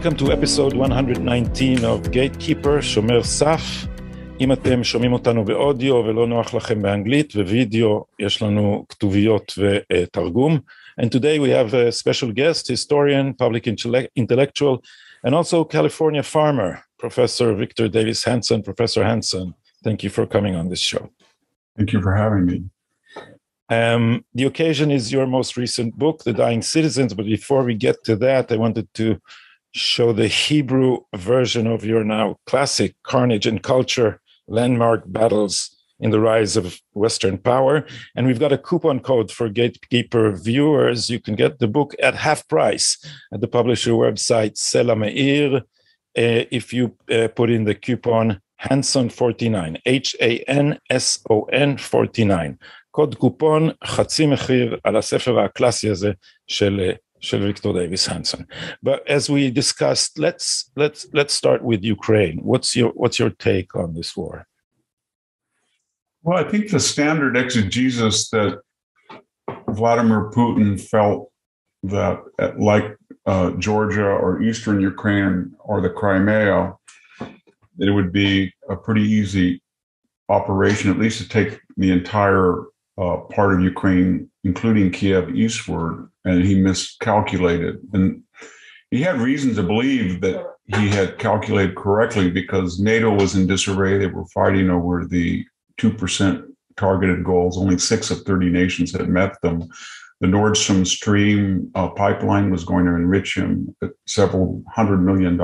Welcome to episode 119 of Gatekeeper, שומר סף. אם אתם שומעים אותנו באודיו ולא נוח לכם באנגלית ווידאו, יש לנו כתוביות ותרגום. And today we have a special guest, historian, public intellectual, and also California farmer, Professor Victor Davis Hanson. Professor Hanson, thank you for coming on this show. Thank you for having me. The occasion is your most recent book, The Dying Citizens, but before we get to that, I wanted to show the Hebrew version of your now classic Carnage and Culture, Landmark Battles in the Rise of Western Power. And we've got a coupon code for Gatekeeper viewers. You can get the book at half price at the publisher website, Sela Meir, if you put in the coupon Hanson49, Hanson 49. קוד קופון, חצי מחיר על הספר הקלאסי הזה של ויקטור דייוויס הנסון. But as we discussed, let's start with Ukraine. What's your take on this war? Well, I think the standard exegesis that Vladimir Putin felt that like Georgia or Eastern Ukraine or the Crimea, it would be a pretty easy operation, at least to take the entire part of Ukraine, including Kiev, eastward, and he miscalculated. And he had reason to believe that he had calculated correctly because NATO was in disarray. They were fighting over the 2% targeted goals. Only 6 of 30 nations had met them. The Nord Stream pipeline was going to enrich him at several $100 million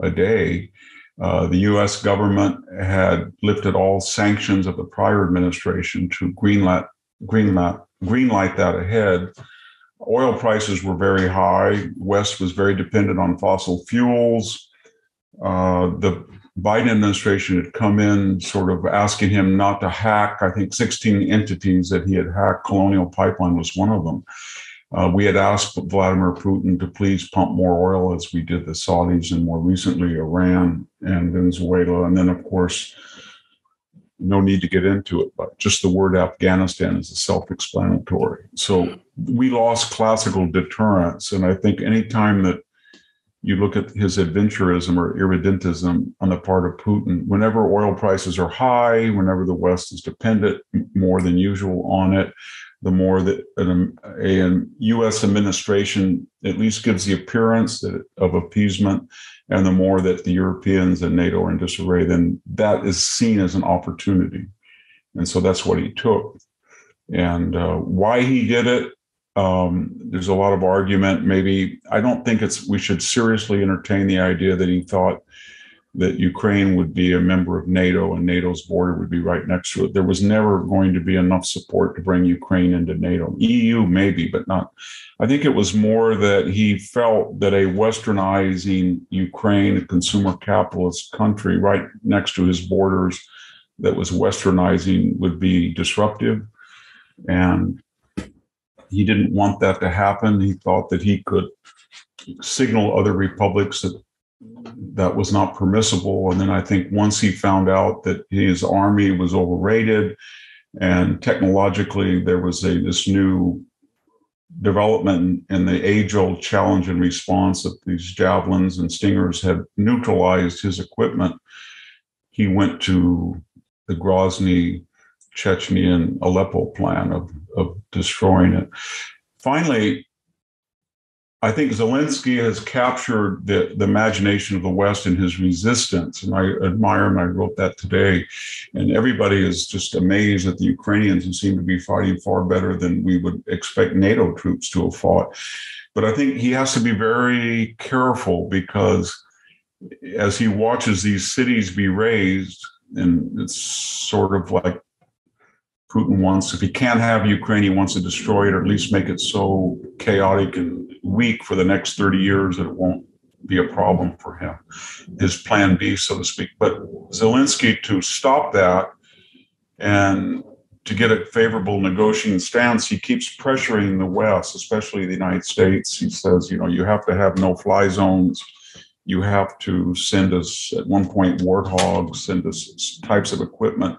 a day. The U.S. government had lifted all sanctions of the prior administration to greenlight that ahead. Oil prices were very high. West was very dependent on fossil fuels. The Biden administration had come in sort of asking him not to hack, I think 16 entities that he had hacked. Colonial Pipeline was one of them. We had asked Vladimir Putin to please pump more oil as we did the Saudis and more recently Iran and Venezuela. And then, of course, no need to get into it, but just the word Afghanistan is self-explanatory. So we lost classical deterrence. And I think anytime that you look at his adventurism or irredentism on the part of Putin, whenever oil prices are high, whenever the West is dependent more than usual on it, the more that a U.S. administration at least gives the appearance of appeasement, and the more that the Europeans and NATO are in disarray, then that is seen as an opportunity. And so that's what he took. And why he did it, there's a lot of argument. Maybe, I don't think we should seriously entertain the idea that he thought that Ukraine would be a member of NATO and NATO's border would be right next to it. There was never going to be enough support to bring Ukraine into NATO. EU maybe, but not. I think it was more that he felt that a westernizing Ukraine, a consumer capitalist country right next to his borders that was westernizing would be disruptive. And he didn't want that to happen. He thought that he could signal other republics that was not permissible. And then I think once he found out that his army was overrated and technologically there was this new development in the age-old challenge and response that these javelins and stingers had neutralized his equipment, he went to the Grozny, Chechnya, and Aleppo plan of destroying it. Finally, I think Zelensky has captured the imagination of the West in his resistance, and I admire him. I wrote that today, and everybody is just amazed at the Ukrainians who seem to be fighting far better than we would expect NATO troops to have fought. But I think he has to be very careful because as he watches these cities be razed, and it's sort of like Putin wants, if he can't have Ukraine, he wants to destroy it or at least make it so chaotic and weak for the next 30 years that it won't be a problem for him. His plan B, so to speak. But Zelensky, to stop that and to get a favorable negotiating stance, he keeps pressuring the West, especially the United States. He says, you have to have no-fly zones. You have to send us, at one point, warthogs, send us types of equipment.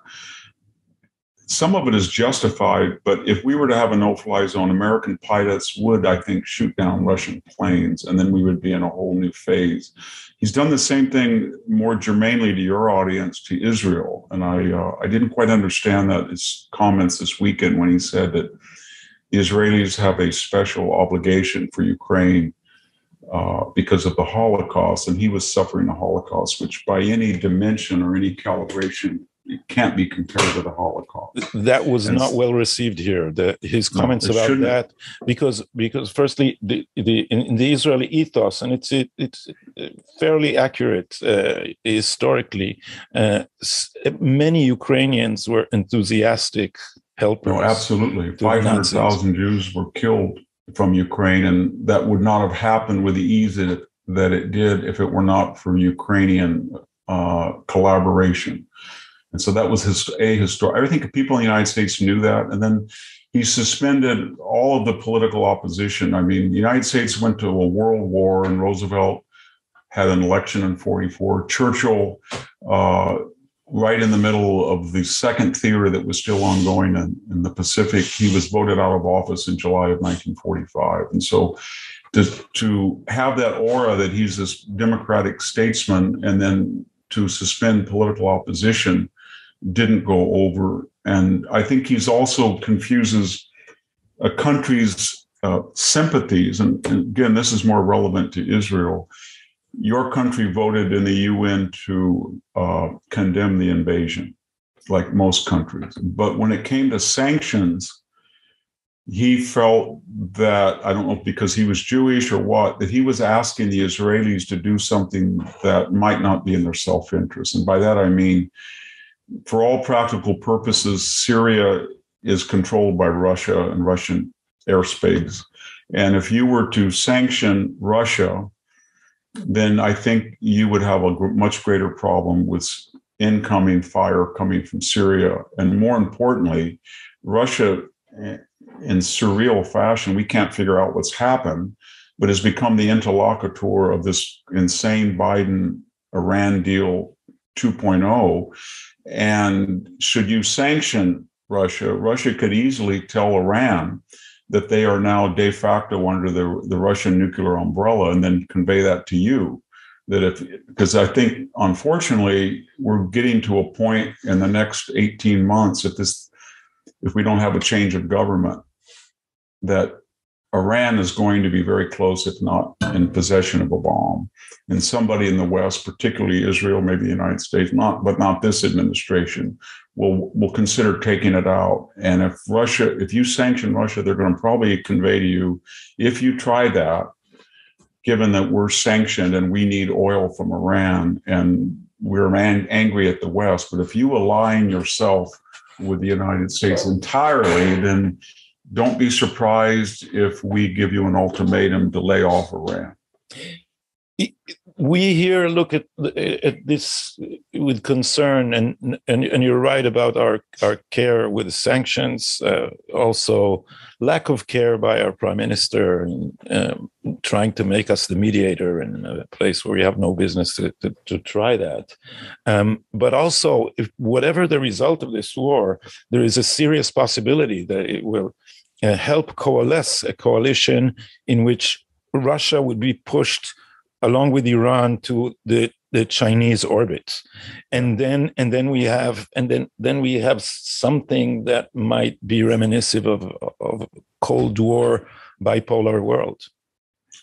Some of it is justified, but if we were to have a no-fly zone, American pilots would, I think, shoot down Russian planes, and then we would be in a whole new phase. He's done the same thing more germanely to your audience, to Israel. And I didn't quite understand that his comments this weekend when he said that the Israelis have a special obligation for Ukraine because of the Holocaust, and he was suffering the Holocaust, which by any dimension or any calibration, it can't be compared to the Holocaust. That was not well received here. His comments about that, because firstly, in the Israeli ethos, and it's fairly accurate historically. Many Ukrainians were enthusiastic helpers. No, absolutely. 500,000 Jews were killed from Ukraine, and that would not have happened with the ease that it did if it were not for Ukrainian collaboration. And so that was historic. I think people in the United States knew that. And then he suspended all of the political opposition. I mean, the United States went to a world war, and Roosevelt had an election in 1944. Churchill, right in the middle of the second theater that was still ongoing in the Pacific, he was voted out of office in July of 1945. And so to have that aura that he's this democratic statesman, and then to suspend political opposition didn't go over. And I think he's also confuses a country's sympathies. And again, this is more relevant to Israel. Your country voted in the UN to condemn the invasion, like most countries. But when it came to sanctions, he felt that, I don't know because he was Jewish or what, that he was asking the Israelis to do something that might not be in their self-interest. And by that, I mean, for all practical purposes, Syria is controlled by Russia and Russian airspace. And if you were to sanction Russia, then I think you would have a much greater problem with incoming fire coming from Syria. And more importantly, Russia, in surreal fashion, we can't figure out what's happened, but has become the interlocutor of this insane Biden-Iran deal 2.0. And should you sanction Russia, Russia could easily tell Iran that they are now de facto under the Russian nuclear umbrella, and then convey that to you. Because I think, unfortunately, we're getting to a point in the next 18 months, if we don't have a change of government, that Iran is going to be very close, if not in possession of a bomb. And somebody in the West, particularly Israel, maybe the United States, but not this administration, will consider taking it out. And if you sanction Russia, they're going to probably convey to you, if you try that, given that we're sanctioned and we need oil from Iran and we're angry at the West, but if you align yourself with the United States entirely, then don't be surprised if we give you an ultimatum to lay off Iran. We here look at this with concern, and you're right about our care with sanctions, also lack of care by our prime minister, trying to make us the mediator in a place where we have no business to try that. But also, if whatever the result of this war, there is a serious possibility that it will help coalesce a coalition in which Russia would be pushed along with Iran to the Chinese orbit, and then we have something that might be reminiscent of Cold War bipolar world.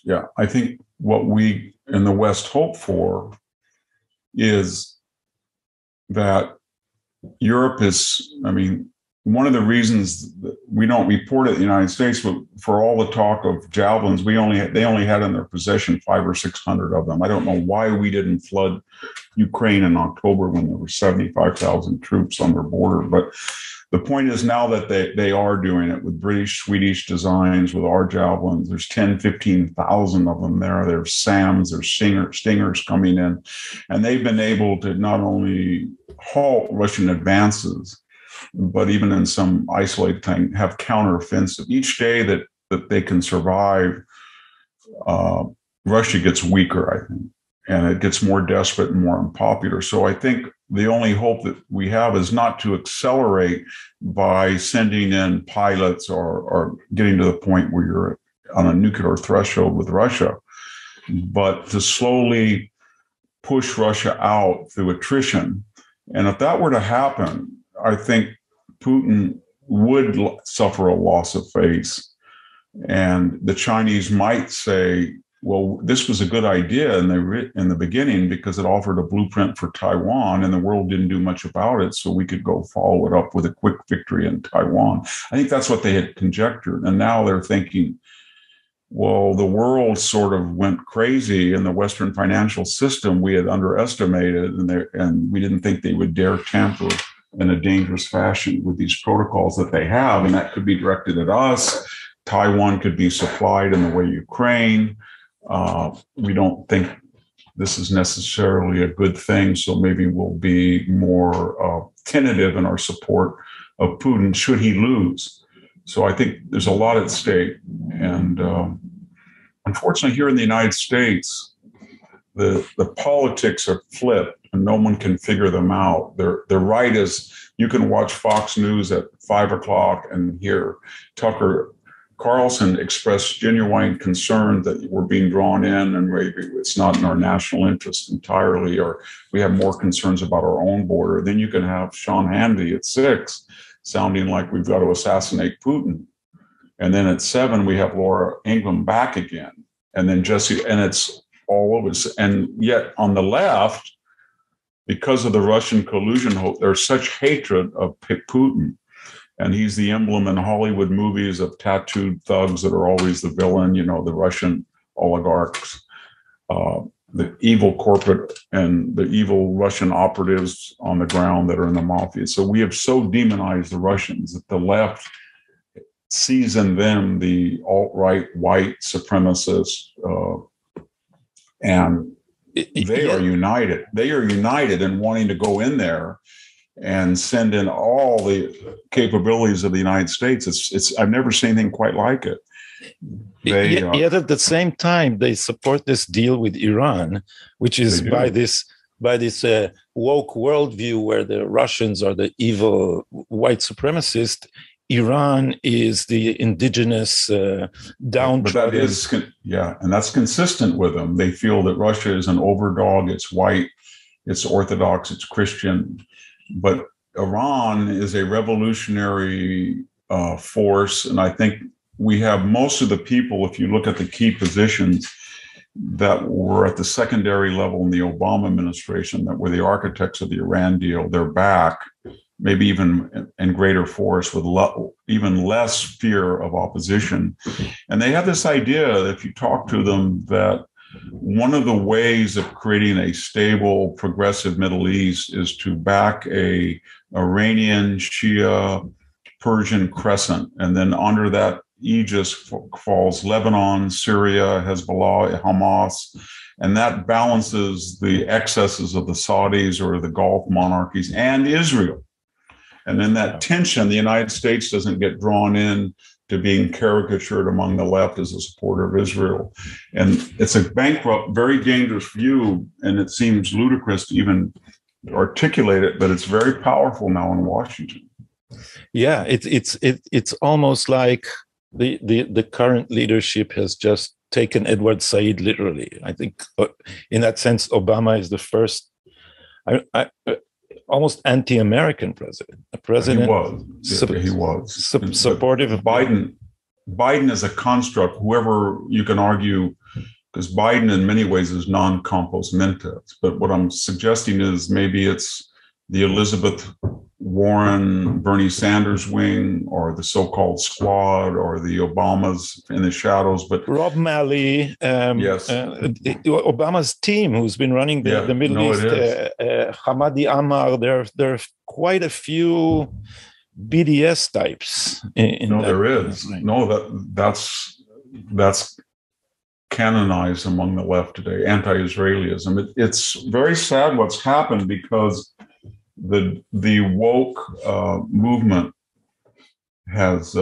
Yeah, I think what we in the West hope for is that Europe is, one of the reasons that we don't report it in the United States, but for all the talk of javelins, they only had in their possession 500 or 600 of them. I don't know why we didn't flood Ukraine in October when there were 75,000 troops on their border. But the point is now that they are doing it with British, Swedish designs, with our javelins. There's 10, 15,000 of them there. There's SAMs, there's Stingers coming in. And they've been able to not only halt Russian advances, but even in some isolated thing, have counteroffensive. Each day that they can survive, Russia gets weaker, I think, and it gets more desperate and more unpopular. So I think the only hope that we have is not to accelerate by sending in pilots or getting to the point where you're on a nuclear threshold with Russia, but to slowly push Russia out through attrition. And if that were to happen, I think Putin would suffer a loss of face. And the Chinese might say, well, this was a good idea in the beginning because it offered a blueprint for Taiwan, and the world didn't do much about it, so we could go follow it up with a quick victory in Taiwan. I think that's what they had conjectured. And now they're thinking, well, the world sort of went crazy in the Western financial system. We had underestimated, and we didn't think they would dare tamper in a dangerous fashion with these protocols that they have, and that could be directed at us. Taiwan could be supplied in the way Ukraine. We don't think this is necessarily a good thing, so maybe we'll be more tentative in our support of Putin should he lose. So I think there's a lot at stake. And unfortunately, here in the United States, the politics are flipped and no one can figure them out. The right is, you can watch Fox News at 5 o'clock and hear Tucker Carlson expressed genuine concern that we're being drawn in and maybe it's not in our national interest entirely, or we have more concerns about our own border. Then you can have Sean Hannity at 6 sounding like we've got to assassinate Putin. And then at 7, we have Laura Ingraham back again. And then Jesse, and it's all over. And yet on the left, because of the Russian collusion, there's such hatred of Putin. And he's the emblem in Hollywood movies of tattooed thugs that are always the villain, you know, the Russian oligarchs, the evil corporate and the evil Russian operatives on the ground that are in the mafia. So we have so demonized the Russians that the left sees in them the alt-right white supremacists, and they are united. They are united in wanting to go in there and send in all the capabilities of the United States. It's I've never seen anything quite like it. Yet at the same time, they support this deal with Iran, which is by this woke worldview where the Russians are the evil white supremacist. Iran is the indigenous downtrodden. And that's consistent with them. They feel that Russia is an overdog. It's white, it's Orthodox, it's Christian. But Iran is a revolutionary force. And I think we have most of the people, if you look at the key positions that were at the secondary level in the Obama administration, that were the architects of the Iran deal, they're back, maybe even in greater force with even less fear of opposition. And they have this idea that if you talk to them, that one of the ways of creating a stable, progressive Middle East is to back a Iranian, Shia, Persian crescent. And then under that aegis falls Lebanon, Syria, Hezbollah, Hamas. And that balances the excesses of the Saudis or the Gulf monarchies and Israel. And then that tension, the United States doesn't get drawn in to being caricatured among the left as a supporter of Israel. And it's a bankrupt, very dangerous view, and it seems ludicrous to even articulate it, but it's very powerful now in Washington. Yeah, it's almost like the current leadership has just taken Edward Said literally. I think in that sense, Obama is the first almost anti-American president. A president he was supportive of Biden is a construct. Whoever you can argue, because Biden in many ways is non-compos mentis. But what I'm suggesting is maybe it's the Elizabeth Warren, Bernie Sanders wing, or the so-called squad, or the Obamas in the shadows. But Rob Malley, yes, Obama's team, who's been running the Middle East, Hamadi Ammar. There are quite a few BDS types. There is. That's canonized among the left today. Anti-Israelism. It's very sad what's happened because the woke movement has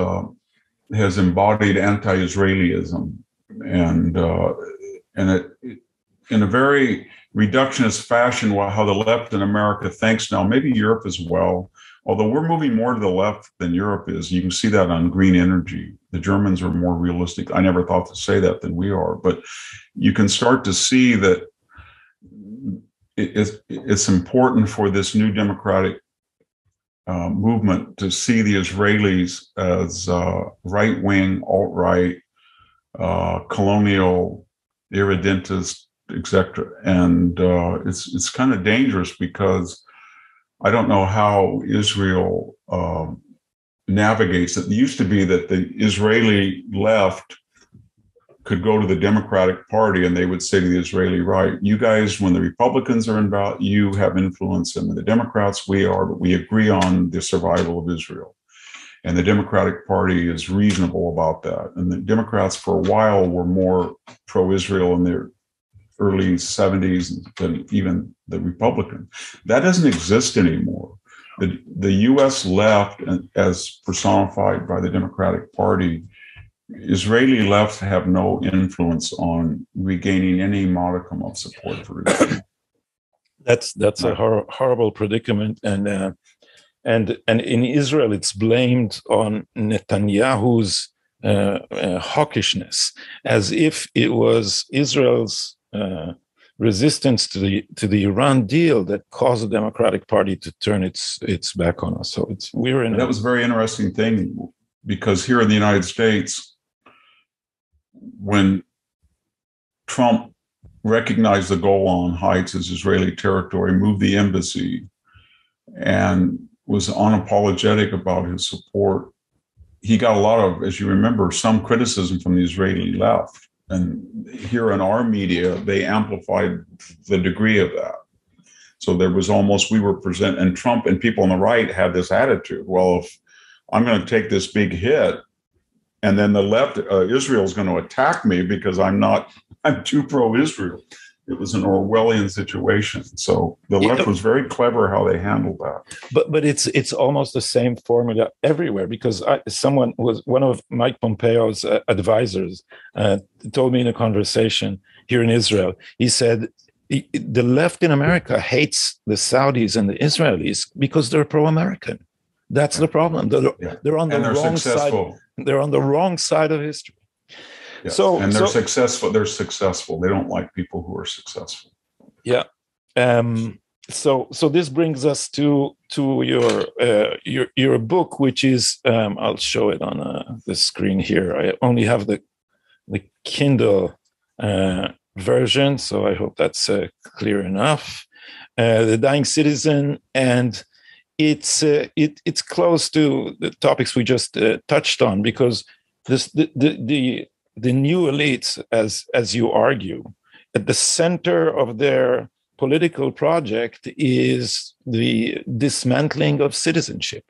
embodied anti-Israelism, and it in a very reductionist fashion, how the left in America thinks now, maybe Europe as well, although we're moving more to the left than Europe is. You can see that on green energy. The Germans are more realistic. I never thought to say that than we are, but you can start to see that it's important for this new democratic movement to see the Israelis as right-wing, alt-right, colonial, irredentist, etc. And it's kind of dangerous because I don't know how Israel navigates it. It used to be that the Israeli left could go to the Democratic Party and they would say to the Israeli right, you guys, when the Republicans are involved, you have influence, and the Democrats, we are, but we agree on the survival of Israel. And the Democratic Party is reasonable about that. And the Democrats for a while were more pro-Israel in their early 70s than even the Republicans. That doesn't exist anymore. The US left, as personified by the Democratic Party, Israeli left have no influence on regaining any modicum of support for Israel. That's a horrible predicament, and in Israel it's blamed on Netanyahu's hawkishness, as if it was Israel's resistance to the Iran deal that caused the Democratic Party to turn its back on us. So that was a very interesting thing, because here in the United States, when Trump recognized the Golan Heights as Israeli territory, moved the embassy, and was unapologetic about his support, he got a lot of, as you remember, some criticism from the Israeli left. And here in our media, they amplified the degree of that. So there was almost, we were present, and Trump and people on the right had this attitude, well, if I'm going to take this big hit, and then the left, Israel is going to attack me because I'm too pro-Israel. It was an Orwellian situation. So the left was very clever how they handled that. But it's almost the same formula everywhere, because one of Mike Pompeo's advisors told me in a conversation here in Israel, he said, the left in America hates the Saudis and the Israelis because they're pro-American. That's the problem. They're on the wrong side. They're on the wrong side of history. Yeah. They're successful. They're successful. They don't like people who are successful. Yeah. So this brings us to your book, which is I'll show it on the screen here. I only have the Kindle version, so I hope that's clear enough. The Dying Citizen, and it's close to the topics we just touched on, because the new elites, as you argue, at the center of their political project is the dismantling of citizenship.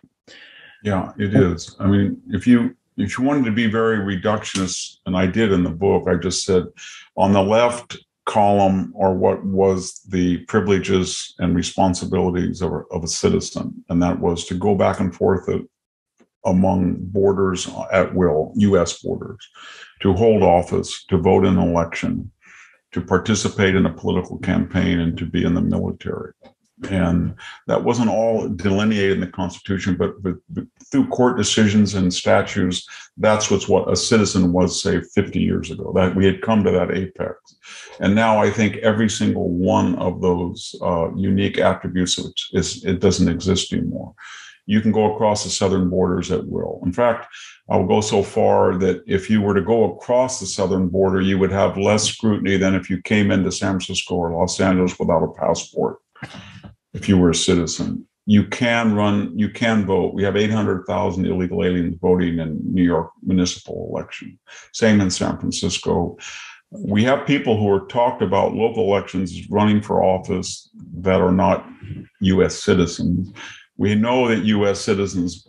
Yeah, it is. I mean, if you wanted to be very reductionist, and I did in the book, I just said on the left column are what was the privileges and responsibilities of a citizen, and that was to go back and forth among borders at will, U.S. borders, to hold office, to vote in an election, to participate in a political campaign, and to be in the military. And that wasn't all delineated in the Constitution, but through court decisions and statutes, that's what a citizen was, say, 50 years ago, that we had come to that apex. And now I think every single one of those unique attributes, it doesn't exist anymore. You can go across the southern borders at will. In fact, I will go so far that if you were to go across the southern border, you would have less scrutiny than if you came into San Francisco or Los Angeles without a passport. If you were a citizen, you can vote. We have 800,000 illegal aliens voting in New York municipal election. Same in San Francisco. We have people who are talked about local elections running for office that are not U.S. citizens. We know that U.S. citizens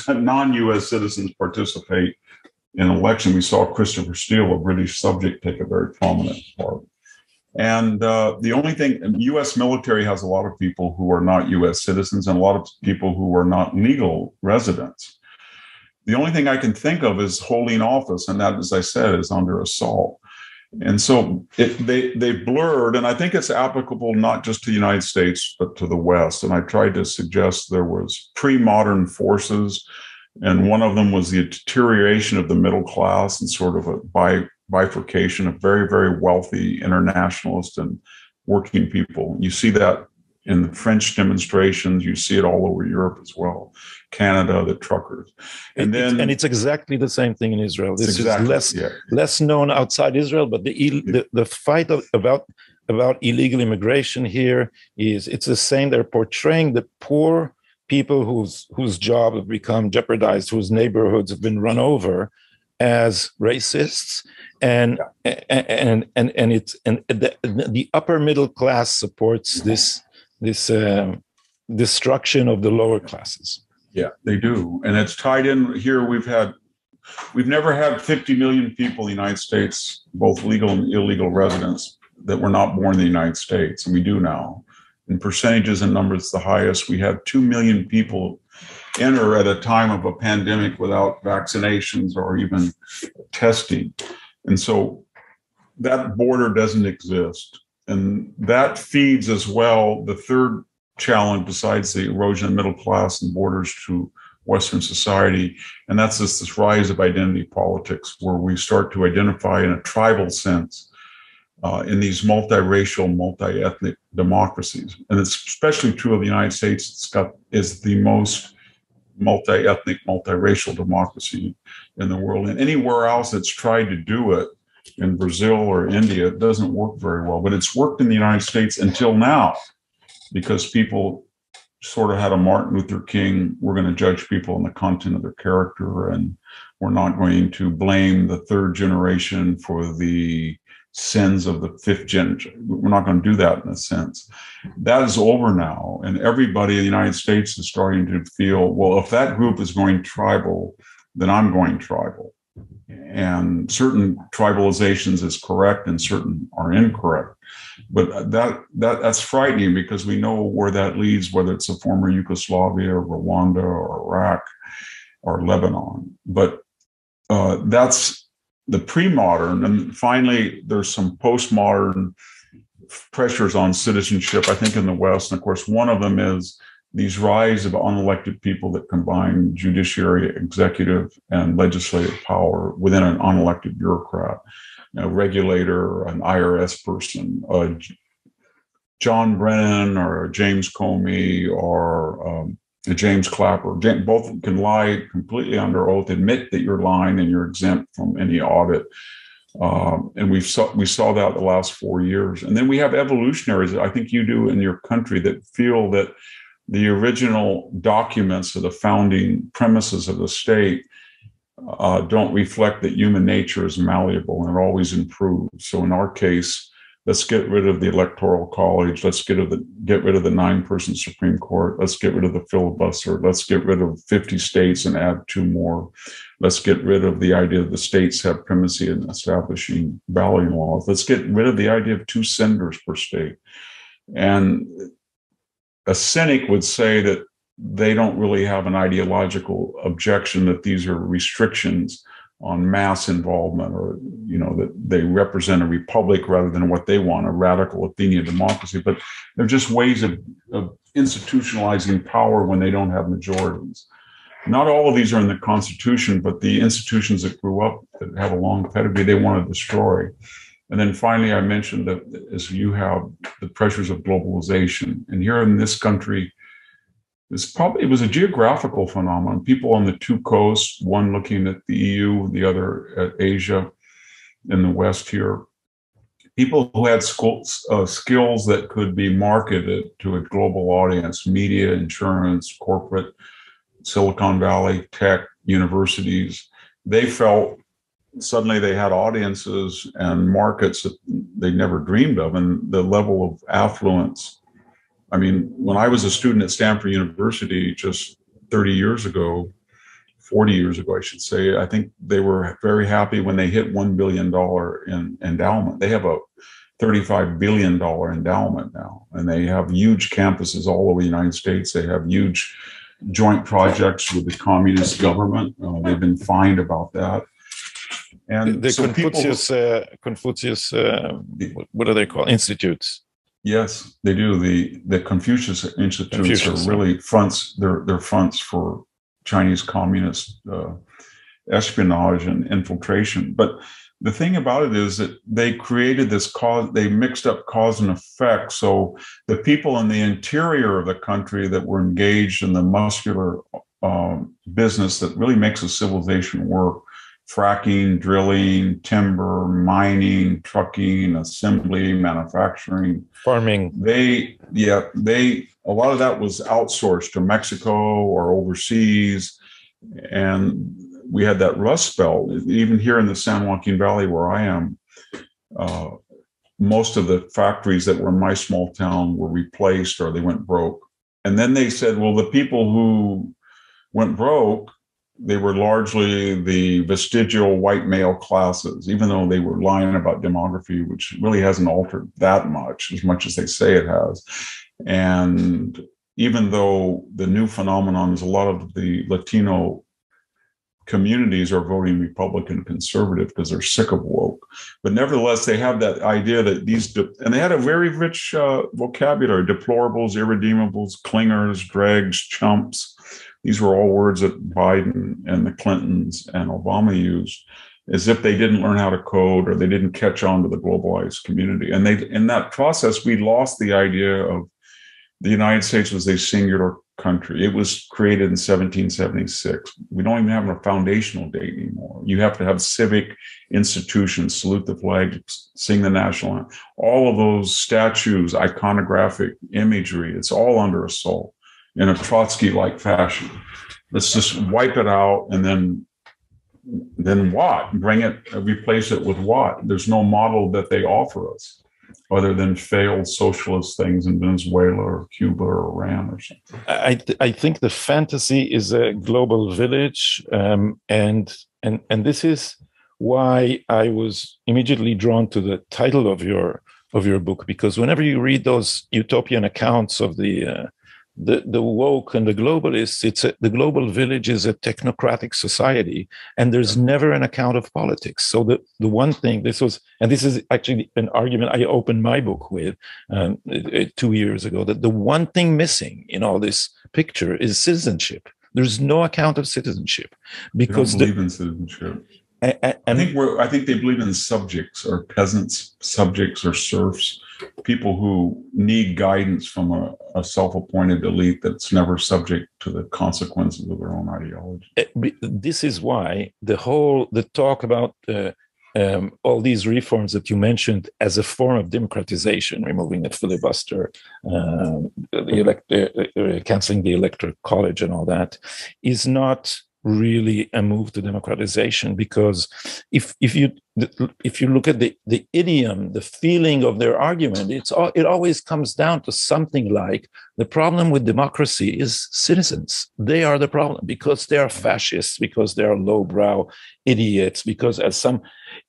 non-U.S. citizens participate in election. We saw Christopher Steele, a British subject, take a very prominent part. And the only thing, U.S. military has a lot of people who are not U.S. citizens and a lot of people who are not legal residents. The only thing I can think of is holding office, and that, as I said, is under assault. And so they blurred, and I think it's applicable not just to the United States, but to the West. And I tried to suggest there was pre-modern forces, and one of them was the deterioration of the middle class and sort of a bifurcation of very, very wealthy internationalists and working people. You see that in the French demonstrations. You see it all over Europe as well. Canada, the truckers. And it's exactly the same thing in Israel. This is less known outside Israel, but the fight about illegal immigration here it's the same. They're portraying the poor people whose job have become jeopardized, whose neighborhoods have been run over, as racists, and the upper middle class supports this destruction of the lower classes. Yeah, they do, and it's tied in here. We've never had 50 million people in the United States, both legal and illegal residents, that were not born in the United States, and we do now. In percentages and numbers, the highest. We had 2 million people enter at a time of a pandemic without vaccinations or even testing. And so that border doesn't exist. And that feeds as well the third challenge besides the erosion of middle class and borders to Western society. And that's this rise of identity politics, where we start to identify in a tribal sense in these multiracial, multi-ethnic democracies. And it's especially true of the United States. Is the most multi-ethnic, multiracial democracy in the world. And anywhere else that's tried to do it, in Brazil or India, it doesn't work very well. But it's worked in the United States until now, because people sort of had a Martin Luther King, we're going to judge people on the content of their character, and we're not going to blame the third generation for the sins of the fifth generation. We're not going to do that in a sense. That is over now. And everybody in the United States is starting to feel, well, if that group is going tribal, then I'm going tribal. And certain tribalizations is correct and certain are incorrect. But that's frightening, because we know where that leads, whether it's a former Yugoslavia or Rwanda or Iraq or Lebanon. But that's the pre-modern. And finally, there's some postmodern pressures on citizenship, I think, in the West. And of course, one of them is these rise of unelected people that combine judiciary, executive, and legislative power within an unelected bureaucrat, a regulator, an IRS person, John Brennan or James Comey or James Clapper. Both can lie completely under oath, admit that you're lying and you're exempt from any audit. And we saw that the last 4 years. And then we have evolutionaries that I think you do in your country that feel that the original documents of the founding premises of the state don't reflect that human nature is malleable and it always improves. So in our case, let's get rid of the Electoral College. Let's get rid of the 9-person Supreme Court. Let's get rid of the filibuster. Let's get rid of 50 states and add 2 more. Let's get rid of the idea that the states have primacy in establishing balloting laws. Let's get rid of the idea of 2 senators per state. And a cynic would say that they don't really have an ideological objection that these are restrictions on mass involvement, or, that they represent a republic rather than what they want, a radical Athenian democracy. But they're just ways of institutionalizing power when they don't have majorities. Not all of these are in the Constitution, but the institutions that grew up that have a long pedigree, they want to destroy. And then finally, I mentioned that as you have the pressures of globalization, and here in this country, it was a geographical phenomenon. People on the 2 coasts, one looking at the EU, the other at Asia in the West here, people who had skills that could be marketed to a global audience, media, insurance, corporate, Silicon Valley, tech, universities, they felt suddenly they had audiences and markets that they never dreamed of, and the level of affluence. I mean, when I was a student at Stanford University just 30 years ago, 40 years ago, I should say, I think they were very happy when they hit $1 billion in endowment. They have $35 billion endowment now. And they have huge campuses all over the United States. They have huge joint projects with the communist government. They've been fined about that. And the so Confucius, what are they called? Institutes. Yes, they do. The Confucius Institutes are really fronts. They're fronts for Chinese communist espionage and infiltration. But the thing about it is that they created this cause. They mixed up cause and effect. So the people in the interior of the country that were engaged in the muscular business that really makes a civilization work, fracking, drilling, timber, mining, trucking, assembly, manufacturing, farming. A lot of that was outsourced to Mexico or overseas. And we had that Rust Belt. Even here in the San Joaquin Valley where I am, most of the factories that were in my small town were replaced or they went broke. And then they said, well, the people who went broke, they were largely the vestigial white male classes, even though they were lying about demography, which really hasn't altered that much as they say it has. And even though the new phenomenon is a lot of the Latino communities are voting Republican conservative because they're sick of woke. But nevertheless, they have that idea that and they had a very rich vocabulary: deplorables, irredeemables, clingers, dregs, chumps. These were all words that Biden and the Clintons and Obama used, as if they didn't learn how to code or they didn't catch on to the globalized community. And in that process, we lost the idea of the United States was a singular country. It was created in 1776. We don't even have a foundational date anymore. You have to have civic institutions, salute the flag, sing the national anthem. All of those statues, iconographic imagery, it's all under assault in a Trotsky-like fashion. Let's just wipe it out and then what? Replace it with what? There's no model that they offer us other than failed socialist things in Venezuela or Cuba or Iran or something. I think the fantasy is a global village, and this is why I was immediately drawn to the title of your book, because whenever you read those utopian accounts of the woke and the globalists, the global village is a technocratic society, and there's never an account of politics. So the one thing, this is actually an argument I opened my book with 2 years ago, that the one thing missing in all this picture is citizenship. There's no account of citizenship because they don't believe in citizenship. I think they believe in subjects or peasants, subjects or serfs, people who need guidance from a self-appointed elite that's never subject to the consequences of their own ideology. This is why the talk about all these reforms that you mentioned as a form of democratization, removing the filibuster, canceling the electoral college and all that, is not really a move to democratization, because if you look at the idiom, the feeling of their argument, it always comes down to something like the problem with democracy is citizens. They are the problem because they are fascists, because they are lowbrow idiots, because as some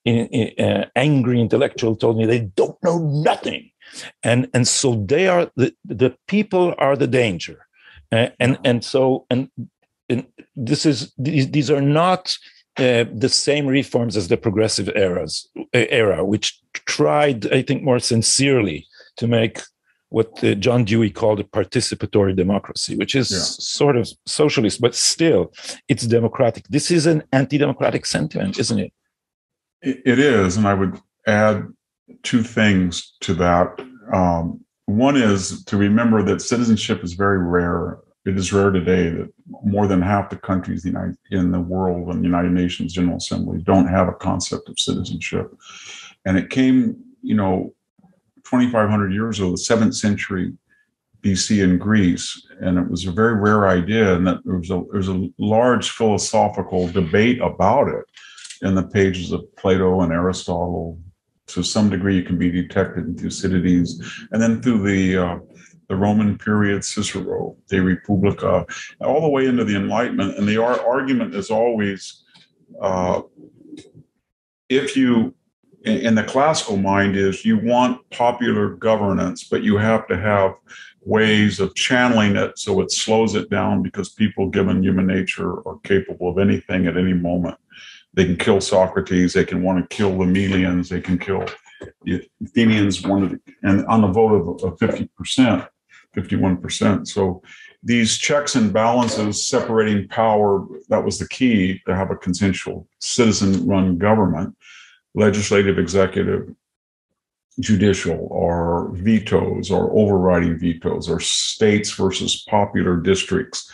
angry intellectual told me, they don't know nothing, and so they are the people are the danger, and these are not the same reforms as the progressive era, which tried, I think, more sincerely to make what John Dewey called a participatory democracy, which is sort of socialist, but still it's democratic. This is an anti-democratic sentiment, isn't it? It is, and I would add two things to that. One is to remember that citizenship is very rare. It is rare today that more than half the countries in the world and the United Nations General Assembly don't have a concept of citizenship. And it came, 2,500 years ago, the 7th century BC in Greece, and it was a very rare idea, and that there was a large philosophical debate about it in the pages of Plato and Aristotle. To some degree, it can be detected in Thucydides, and then through the Roman period, Cicero, De Republica, all the way into the Enlightenment. And the argument is always, if you in the classical mind is you want popular governance, but you have to have ways of channeling it so it slows it down, because people, given human nature, are capable of anything at any moment. They can kill Socrates, they can want to kill the Melians, they can kill the Athenians wanted, and on a vote of 50%, 51%. So these checks and balances separating power, that was the key to have a consensual citizen-run government, legislative, executive, judicial, or vetoes, or overriding vetoes, or states versus popular districts,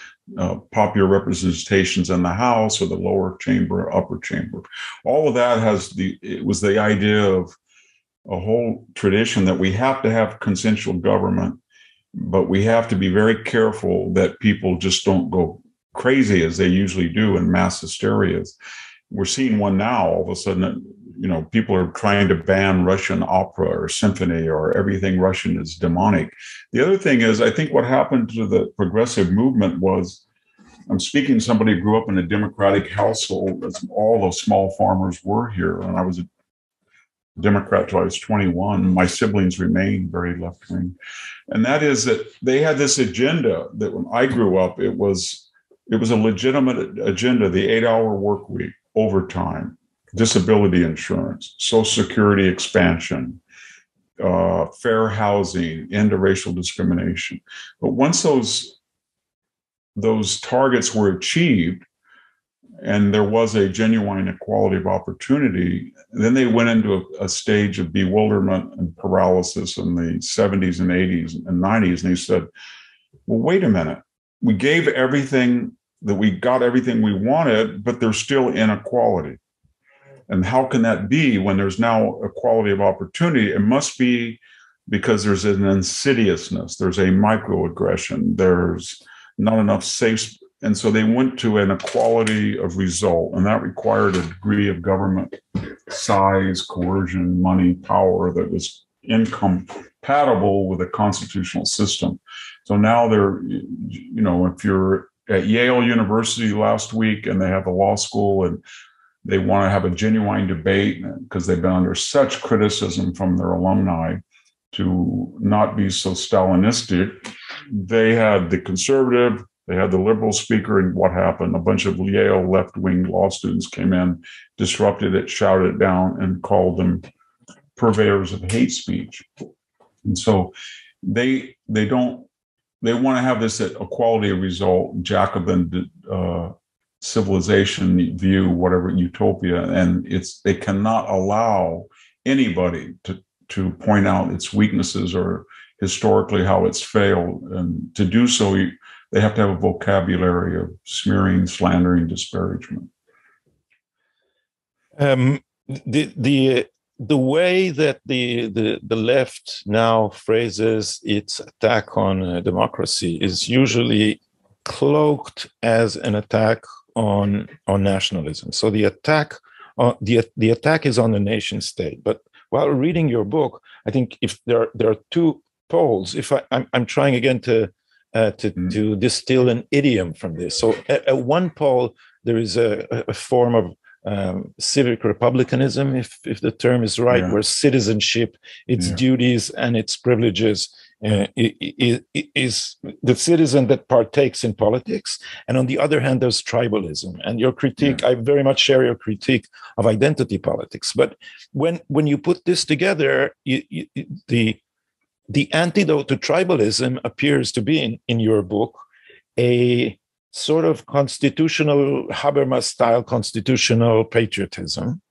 popular representations in the House or the lower chamber, upper chamber. All of that it was the idea of a whole tradition that we have to have consensual government, but we have to be very careful that people just don't go crazy as they usually do in mass hysterias. We're seeing one now. All of a sudden, people are trying to ban Russian opera or symphony, or everything Russian is demonic. The other thing is, I think what happened to the progressive movement was, I'm speaking to somebody who grew up in a democratic household, as all the small farmers were here, and I was a Democrat till I was 21. My siblings remained very left-wing. And that is that they had this agenda that when I grew up, it was a legitimate agenda: the 8-hour work week, overtime, disability insurance, Social Security expansion, fair housing, end to racial discrimination. But once those targets were achieved, and there was a genuine equality of opportunity, then they went into a stage of bewilderment and paralysis in the 70s and 80s and 90s. And they said, well, wait a minute. We gave everything, that we got everything we wanted, but there's still inequality. And how can that be when there's now equality of opportunity? It must be because there's an insidiousness, there's a microaggression, there's not enough safe. And so they went to an equality of result, and that required a degree of government size, coercion, money, power that was incompatible with a constitutional system. So now if you're at Yale University last week and they have a law school and they want to have a genuine debate because they've been under such criticism from their alumni to not be so Stalinistic, they had the conservative, they had the liberal speaker, and what happened? A bunch of Yale left-wing law students came in, disrupted it, shouted it down, and called them purveyors of hate speech. And so they want to have this equality of result, Jacobin civilization view, whatever, utopia, and they cannot allow anybody to point out its weaknesses or historically how it's failed. And to do so, they have to have a vocabulary of smearing, slandering, disparagement. The way that the left now phrases its attack on democracy is usually cloaked as an attack on nationalism. So the attack is on the nation state. But while reading your book, I think if there are two poles. If I'm trying again to distill an idiom from this. So at one pole, there is a form of civic republicanism, if the term is right, where citizenship, its duties and its privileges is the citizen that partakes in politics. And on the other hand, there's tribalism. And your critique, I very much share your critique of identity politics. But when you put this together, the antidote to tribalism appears to be in your book a sort of constitutional Habermas-style constitutional patriotism.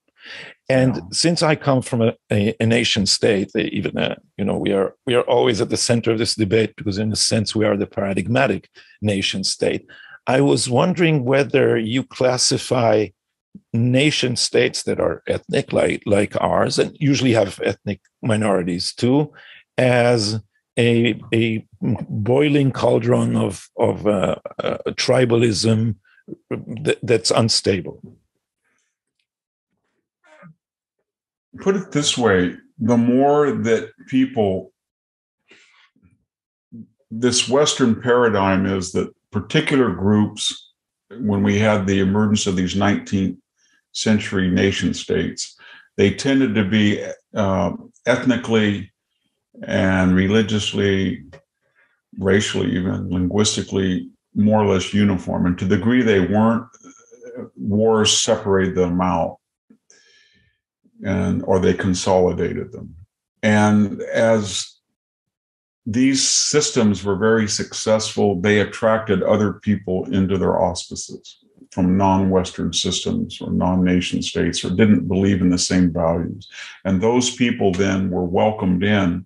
And since I come from a nation state, even we are always at the center of this debate because, in a sense, we are the paradigmatic nation state. I was wondering whether you classify nation states that are ethnic, like ours, and usually have ethnic minorities too, as a boiling cauldron of tribalism that's unstable. Put it this way, the more that this Western paradigm is that particular groups, when we had the emergence of these 19th century nation states, they tended to be ethnically and religiously, racially, even linguistically, more or less uniform. And to the degree they weren't, wars separated them out, or they consolidated them. And as these systems were very successful, they attracted other people into their auspices from non-Western systems or non-nation states, or didn't believe in the same values. And those people then were welcomed in.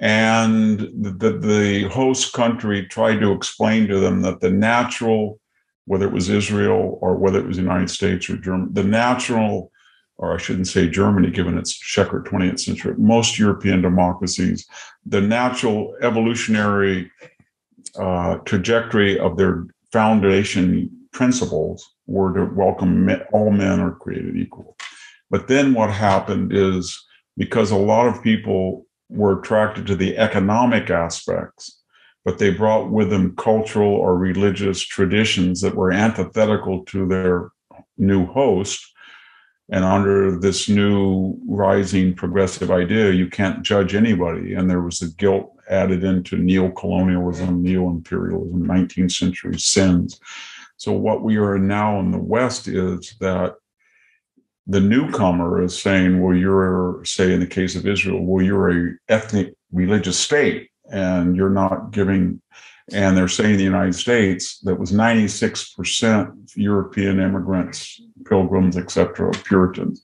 And the host country tried to explain to them that the natural, whether it was Israel or whether it was the United States or Germany, the natural, or I shouldn't say Germany, given its checkered 20th century, most European democracies, the natural evolutionary trajectory of their foundation principles were to welcome all men are created equal. But then what happened is, because a lot of people were attracted to the economic aspects, but they brought with them cultural or religious traditions that were antithetical to their new host. And under this new rising progressive idea, you can't judge anybody. And there was a guilt added into neo-colonialism, neo-imperialism, 19th century sins. So what we are now in the West is that the newcomer is saying, well, you're, say in the case of Israel, well, you're a ethnic religious state and you're not giving, and they're saying in the United States that was 96% European immigrants, pilgrims, etc., Puritans.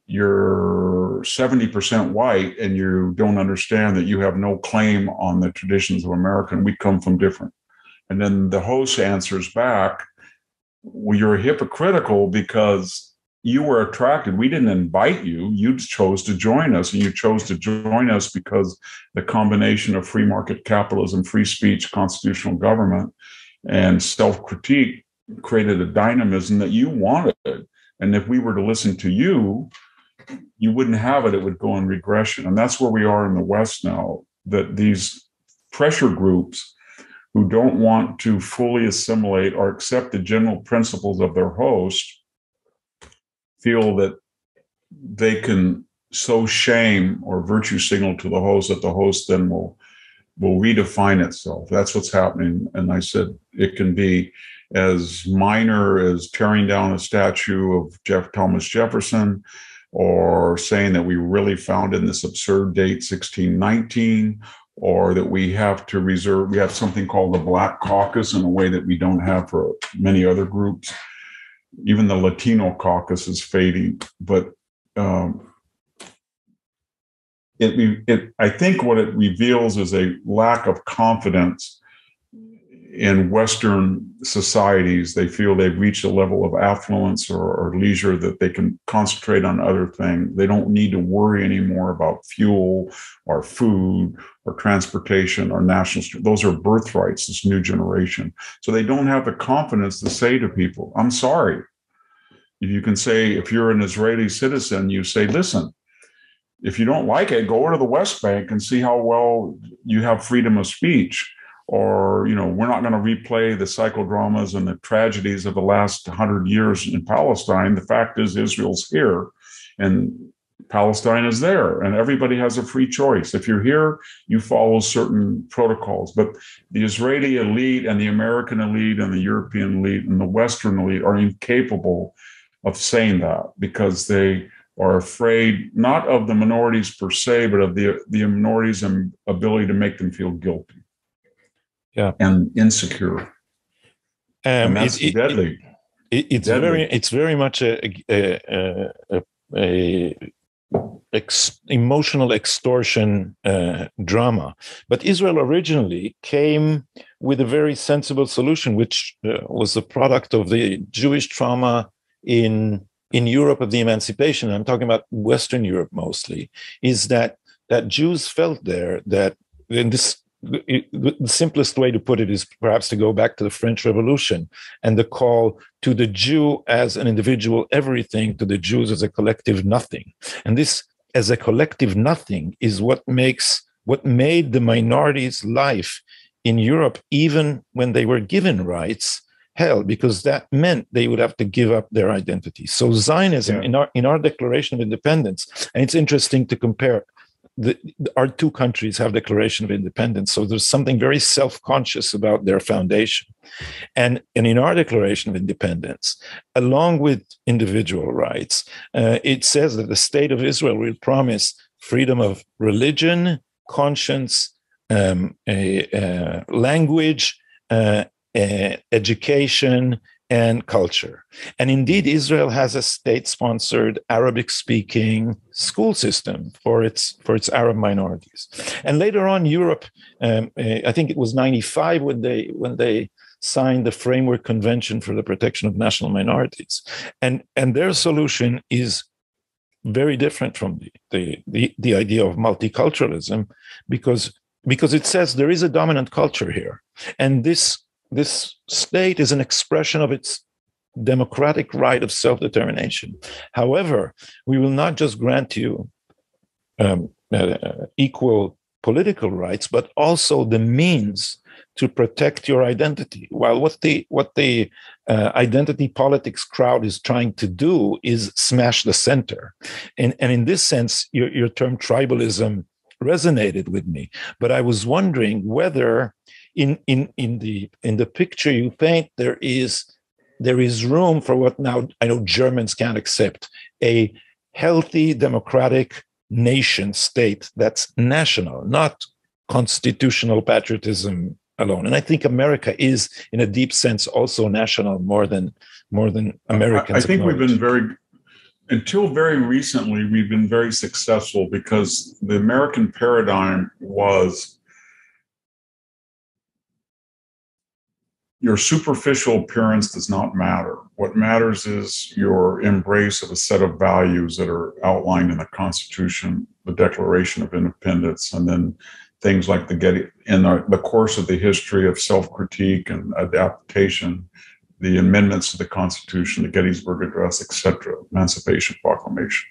You're 70% white and you don't understand that you have no claim on the traditions of America, and we come from different. And then the host answers back, well, you're hypocritical because you were attracted. We didn't invite you. You chose to join us, and you chose to join us because the combination of free market capitalism, free speech, constitutional government, and self-critique created a dynamism that you wanted. And if we were to listen to you, you wouldn't have it. It would go in regression. And that's where we are in the West now, that these pressure groups who don't want to fully assimilate or accept the general principles of their host feel that they can sow shame or virtue signal to the host that the host then will redefine itself. That's what's happening. And I said it can be as minor as tearing down a statue of Thomas Jefferson, or saying that we really founded this absurd date 1619, or that we have something called the Black Caucus in a way that we don't have for many other groups. Even the Latino caucus is fading. But I think what it reveals is a lack of confidence in Western societies. They feel they've reached a level of affluence or leisure that they can concentrate on other things. They don't need to worry anymore about fuel or food or transportation or national. Those are birthrights, this new generation. So they don't have the confidence to say to people, I'm sorry. You can say, if you're an Israeli citizen, you say, listen, if you don't like it, go over to the West Bank and see how well you have freedom of speech. Or, we're not going to replay the psychodramas and the tragedies of the last 100 years in Palestine. The fact is, Israel's here and Palestine is there, and everybody has a free choice. If you're here, you follow certain protocols. But the Israeli elite and the American elite and the European elite and the Western elite are incapable of saying that, because they are afraid not of the minorities per se, but of the minorities' ability to make them feel guilty. Yeah, and insecure, and that's deadly. It's deadly. It's very much a emotional extortion drama. But Israel originally came with a very sensible solution, which was a product of the Jewish trauma in Europe of the emancipation. I'm talking about Western Europe mostly. Is that Jews felt there that in this. The simplest way to put it is perhaps to go back to the French Revolution and the call to the Jew as an individual everything, to the Jews as a collective nothing. And this as a collective nothing is what made the minorities' life in Europe, even when they were given rights, hell, because that meant they would have to give up their identity. So Zionism, in our Declaration of Independence, and it's interesting to compare, our two countries have Declaration of Independence, so there's something very self-conscious about their foundation. And in our Declaration of Independence, along with individual rights, it says that the state of Israel will promise freedom of religion, conscience, language, education, and culture. And indeed, Israel has a state-sponsored Arabic-speaking school system for its Arab minorities. And later on, Europe, I think it was 1995 when they signed the Framework Convention for the Protection of National Minorities, and their solution is very different from the idea of multiculturalism, because it says there is a dominant culture here, and this state is an expression of its democratic right of self-determination. However, we will not just grant you equal political rights, but also the means to protect your identity. While what the identity politics crowd is trying to do is smash the center. And in this sense, your term tribalism resonated with me. But I was wondering whether in the picture you paint, there is room for what now I know Germans can't accept, a healthy democratic nation state that's national, not constitutional patriotism alone. And I think America is, in a deep sense, also national more than Americans. I think we've been until very recently, we've been very successful because the American paradigm was your superficial appearance does not matter. What matters is your embrace of a set of values that are outlined in the Constitution, the Declaration of Independence, and then things like the course of the history of self-critique and adaptation, the amendments to the Constitution, the Gettysburg Address, etc., Emancipation Proclamation.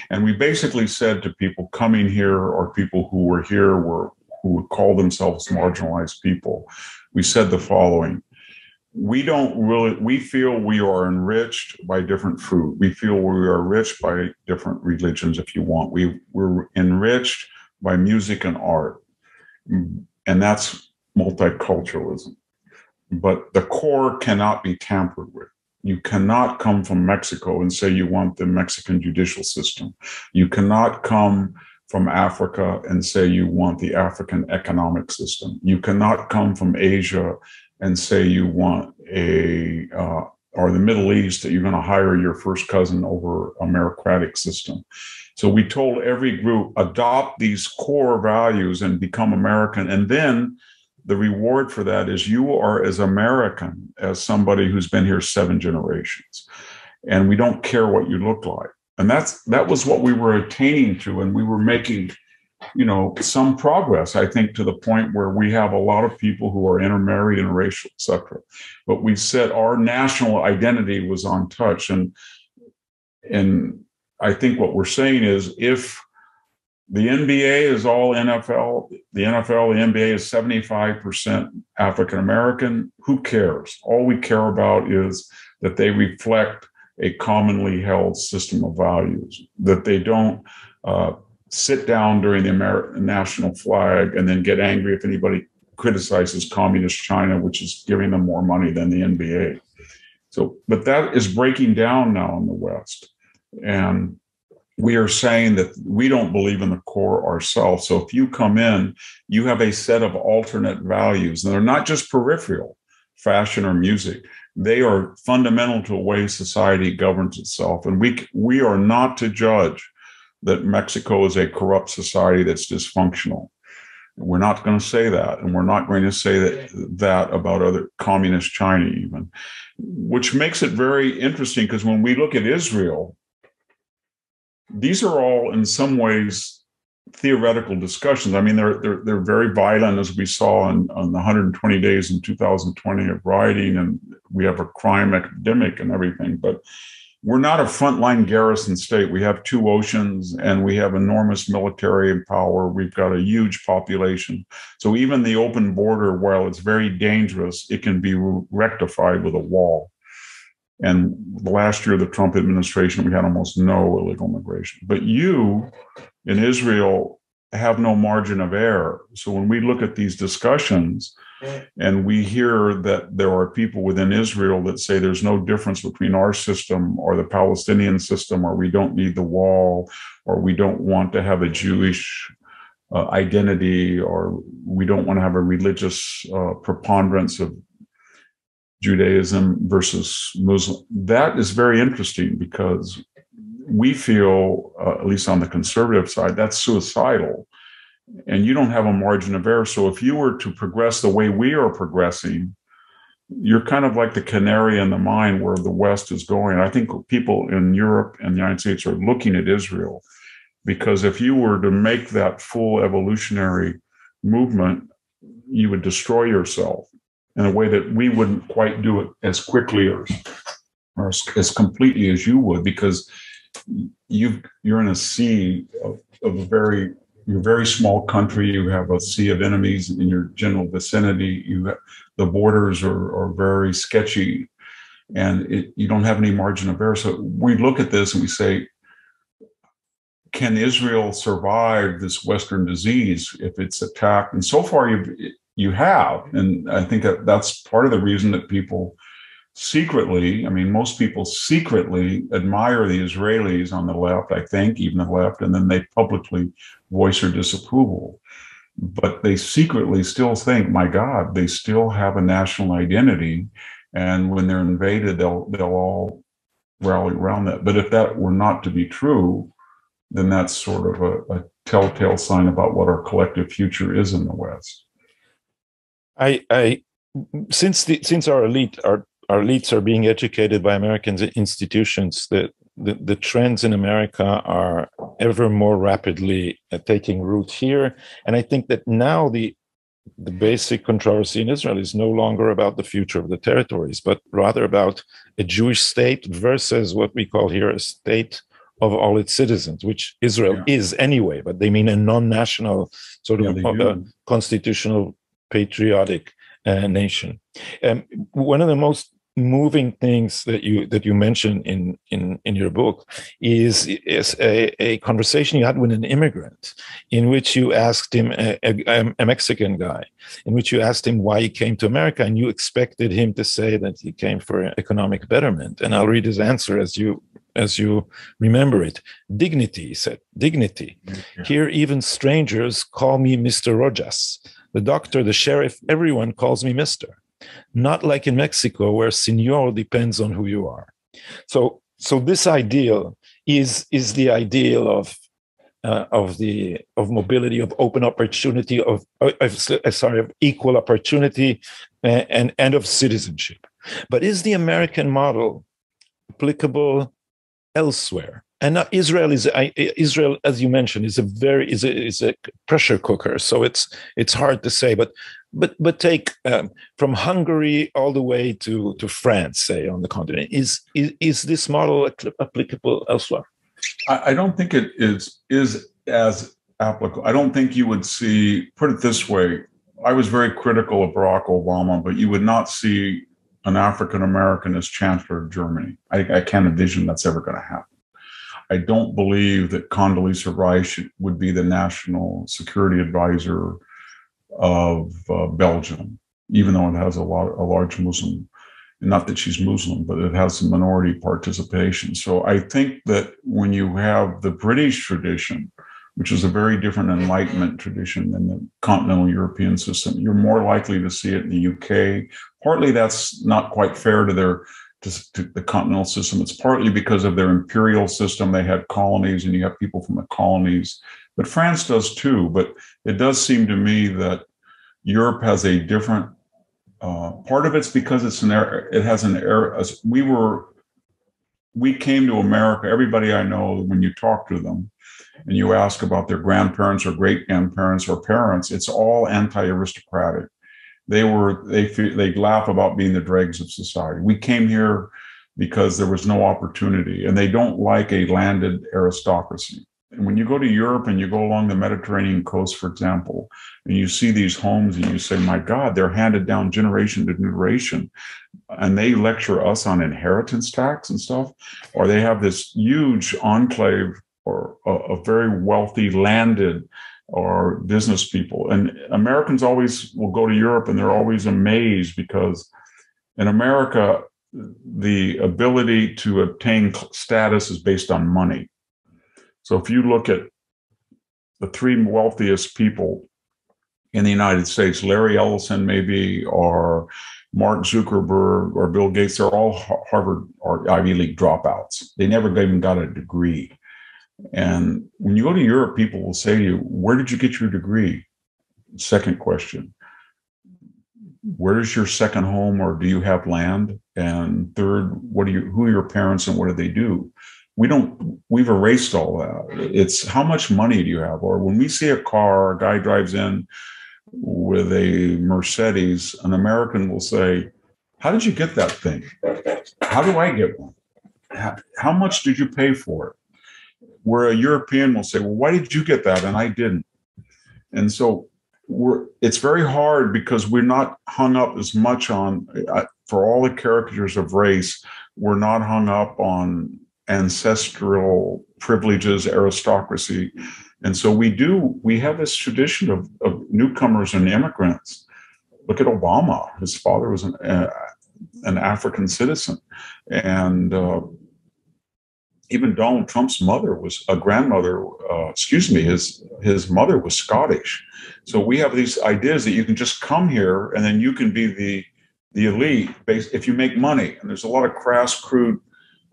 And we basically said to people coming here or people who were here who would call themselves marginalized people, we said the following: we feel we are enriched by different food. We feel we are enriched by different religions, if you want. We're enriched by music and art. And that's multiculturalism. But the core cannot be tampered with. You cannot come from Mexico and say you want the Mexican judicial system. You cannot come from Africa and say you want the African economic system. You cannot come from Asia and say you want or the Middle East, that you're going to hire your first cousin over a meritocratic system. So we told every group, adopt these core values and become American. And then the reward for that is you are as American as somebody who's been here 7 generations. And we don't care what you look like. And that was what we were attaining to. And we were making, some progress, I think, to the point where we have a lot of people who are intermarried, interracial, et cetera. But we said our national identity was untouched. And I think what we're saying is, if the NBA is all NFL, the NBA is 75% African-American, who cares? All we care about is that they reflect a commonly held system of values, that they don't sit down during the American national flag and then get angry if anybody criticizes communist China, which is giving them more money than the NBA. So, but that is breaking down now in the West. And we are saying that we don't believe in the core ourselves. So if you come in, you have a set of alternate values, and they're not just peripheral, fashion or music. They are fundamental to the way society governs itself. And we are not to judge that Mexico is a corrupt society that's dysfunctional. We're not going to say that. And we're not going to say that about other communist China even, which makes it very interesting, because when we look at Israel, these are all in some ways theoretical discussions. I mean, they're very violent, as we saw on the 120 days in 2020 of rioting, and we have a crime epidemic and everything. But we're not a frontline garrison state. We have 2 oceans and we have enormous military power. We've got a huge population. So even the open border, while it's very dangerous, it can be rectified with a wall. And last year, the Trump administration, we had almost no illegal migration. But you in Israel have no margin of error. So when we look at these discussions and we hear that there are people within Israel that say there's no difference between our system or the Palestinian system, or we don't need the wall, or we don't want to have a Jewish identity, or we don't want to have a religious preponderance of Judaism versus Muslim. That is very interesting because we feel, at least on the conservative side, that's suicidal. And you don't have a margin of error. So if you were to progress the way we are progressing, you're kind of like the canary in the mine where the West is going. I think people in Europe and the United States are looking at Israel, because if you were to make that full evolutionary movement, you would destroy yourself in a way that we wouldn't quite do it as quickly or as completely as you would, because you're in a sea of you're a very small country. You have a sea of enemies in your general vicinity. The borders are very sketchy, and you don't have any margin of error. So we look at this and we say, can Israel survive this Western disease if it's attacked? And so far you have. And I think that's part of the reason that people secretly, I mean, most people secretly admire the Israelis on the left, I think, even the left, and then they publicly voice their disapproval. But they secretly still think, my God, they still have a national identity. And when they're invaded, they'll all rally around that. But if that were not to be true, then that's sort of a telltale sign about what our collective future is in the West. Since our elites are being educated by American institutions, the trends in America are ever more rapidly taking root here. And I think that now the basic controversy in Israel is no longer about the future of the territories, but rather about a Jewish state versus what we call here a state of all its citizens, which Israel is anyway, but they mean a non-national sort of constitutional patriotic nation. One of the most moving things that you mention in your book is a conversation you had with an immigrant, in which you asked him, a Mexican guy, in which you asked him why he came to America, and you expected him to say that he came for economic betterment. And I'll read his answer as you remember it. Dignity, he said. Dignity. Yeah. Here, even strangers call me Mr. Rojas. The doctor, the sheriff, everyone calls me Mr. Not like in Mexico, where señor depends on who you are. So this ideal is the ideal of mobility, of open opportunity, of equal opportunity, and of citizenship. But is the American model applicable elsewhere? And Israel, as you mentioned, is a pressure cooker. So it's hard to say. But take from Hungary all the way to France, say, on the continent. Is this model applicable elsewhere? I don't think it is as applicable. I don't think you would see. Put it this way: I was very critical of Barack Obama, but you would not see an African American as Chancellor of Germany. I can't envision that's ever going to happen. I don't believe that Condoleezza Rice would be the national security advisor of Belgium, even though it has a large Muslim, not that she's Muslim, but it has some minority participation. So I think that when you have the British tradition, which is a very different Enlightenment tradition than the continental European system, you're more likely to see it in the UK. Partly that's not quite fair to the continental system. It's partly because of their imperial system. They had colonies, and you have people from the colonies. But France does too. But it does seem to me that Europe has a different part of it's because it has an era. We came to America. Everybody I know, when you talk to them and you ask about their grandparents or great grandparents or parents, it's all anti-aristocratic. They laugh about being the dregs of society. We came here because there was no opportunity, and they don't like a landed aristocracy. And when you go to Europe and you go along the Mediterranean coast, for example, and you see these homes and you say, my God, they're handed down generation to generation, and they lecture us on inheritance tax and stuff, or they have this huge enclave or a very wealthy landed or business people. And Americans always will go to Europe and they're always amazed because in America, the ability to obtain status is based on money. So if you look at the three wealthiest people in the United States, Larry Ellison maybe, or Mark Zuckerberg or Bill Gates, they're all Harvard or Ivy League dropouts. They never even got a degree. And when you go to Europe, people will say to you, where did you get your degree? Second question, where is your second home, or do you have land? And third, who are your parents and what do they do? We've erased all that. It's how much money do you have? Or when we see a car, a guy drives in with a Mercedes, an American will say, how did you get that thing? How do I get one? How much did you pay for it? Where a European will say, well, why did you get that and I didn't? And so it's very hard because we're not hung up as much on, for all the caricatures of race, we're not hung up on ancestral privileges, aristocracy. And so we have this tradition of newcomers and immigrants. Look at Obama. His father was an African citizen. And even Donald Trump's mother was a grandmother, his mother was Scottish. So we have these ideas that you can just come here and then you can be the elite if you make money. And there's a lot of crass, crude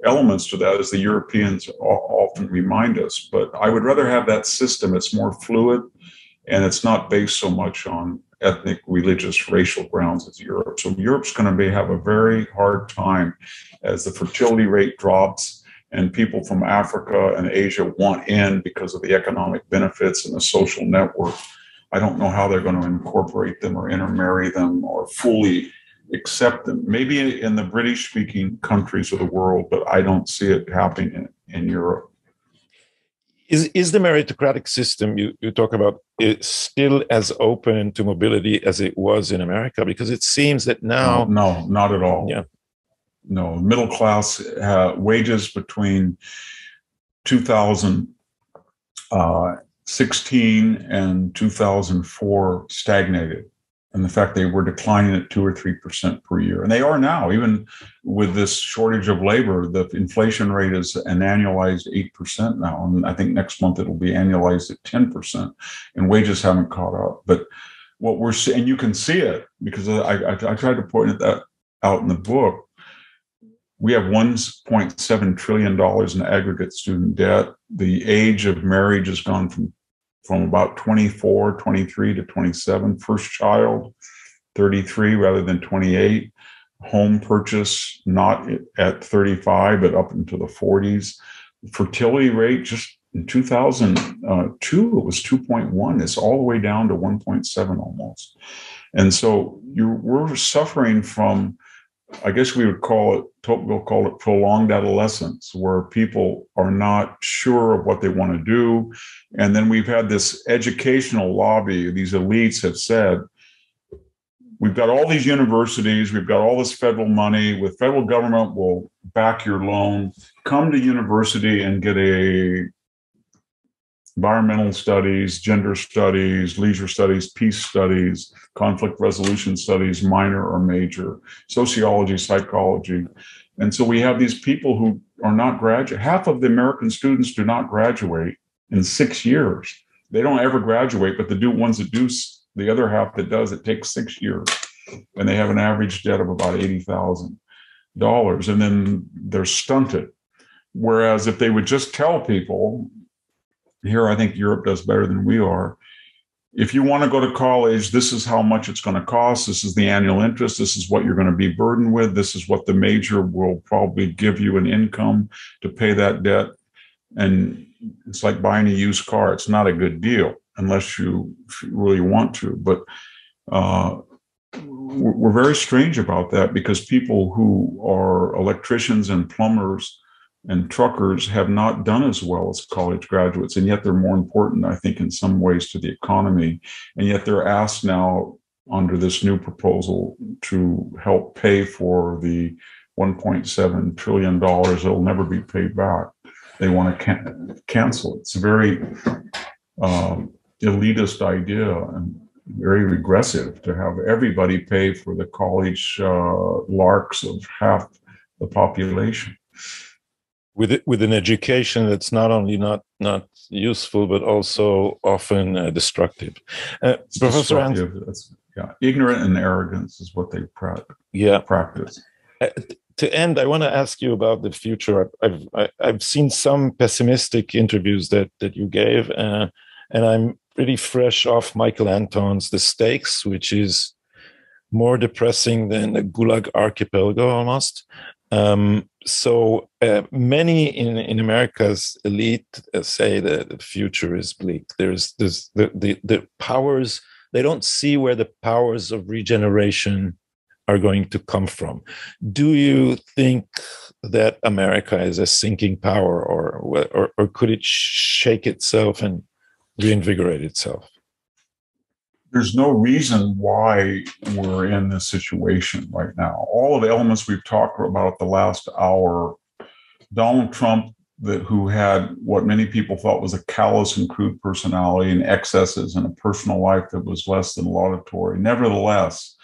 elements to that, as the Europeans often remind us. But I would rather have that system. It's more fluid and it's not based so much on ethnic, religious, racial grounds as Europe. So Europe's going to have a very hard time as the fertility rate drops and people from Africa and Asia want in because of the economic benefits and the social network. I don't know how they're going to incorporate them or intermarry them or fully accept them. Maybe in the British-speaking countries of the world, but I don't see it happening in Europe. Is the meritocratic system you talk about still as open to mobility as it was in America? Because it seems that now... No, not at all. Yeah. No, middle class wages between 2016 and 2004 stagnated. And the fact they were declining at 2 or 3% per year. And they are now, even with this shortage of labor, the inflation rate is an annualized 8% now. And I think next month it'll be annualized at 10%. And wages haven't caught up. But what we're seeing, and you can see it, because I tried to point that out in the book. We have $1.7 trillion in aggregate student debt. The age of marriage has gone from about 24, 23 to 27. First child, 33 rather than 28. Home purchase, not at 35, but up into the 40s. Fertility rate, just in 2002, it was 2.1. It's all the way down to 1.7 almost. And so we're suffering from, I guess we'll call it prolonged adolescence, where people are not sure of what they want to do. And then we've had this educational lobby. These elites have said, we've got all these universities, we've got all this federal money, with federal government will back your loan. Come to university and get a environmental studies, gender studies, leisure studies, peace studies, conflict resolution studies, minor or major, sociology, psychology. And so we have these people who are not graduate. Half of the American students do not graduate in 6 years. They don't ever graduate, but the ones that do, the other half that does, it takes 6 years. And they have an average debt of about $80,000. And then they're stunted. Whereas if they would just tell people, here, I think Europe does better than we are. If you want to go to college, this is how much it's going to cost. This is the annual interest. This is what you're going to be burdened with. This is what the major will probably give you an income to pay that debt. And it's like buying a used car. It's not a good deal unless you really want to. But we're very strange about that, because people who are electricians and plumbers and truckers have not done as well as college graduates, and yet they're more important, I think, in some ways to the economy. And yet they're asked now under this new proposal to help pay for the $1.7 trillion that will never be paid back. They want to cancel it. It's a very elitist idea and very regressive to have everybody pay for the college larks of half the population. With an education that's not only not useful, but also often destructive. Professor Destructive. Ignorant and arrogance is what they practice. To end, I want to ask you about the future. I've seen some pessimistic interviews that you gave, and I'm pretty fresh off Michael Anton's The Stakes, which is more depressing than the Gulag Archipelago almost. So many in America's elite say that the future is bleak. There's the powers, they don't see where the powers of regeneration are going to come from. Do you think that America is a sinking power, or could it shake itself and reinvigorate itself? There's no reason why we're in this situation right now. All of the elements we've talked about the last hour, Donald Trump, who had what many people thought was a callous and crude personality and excesses and a personal life that was less than laudatory. Nevertheless,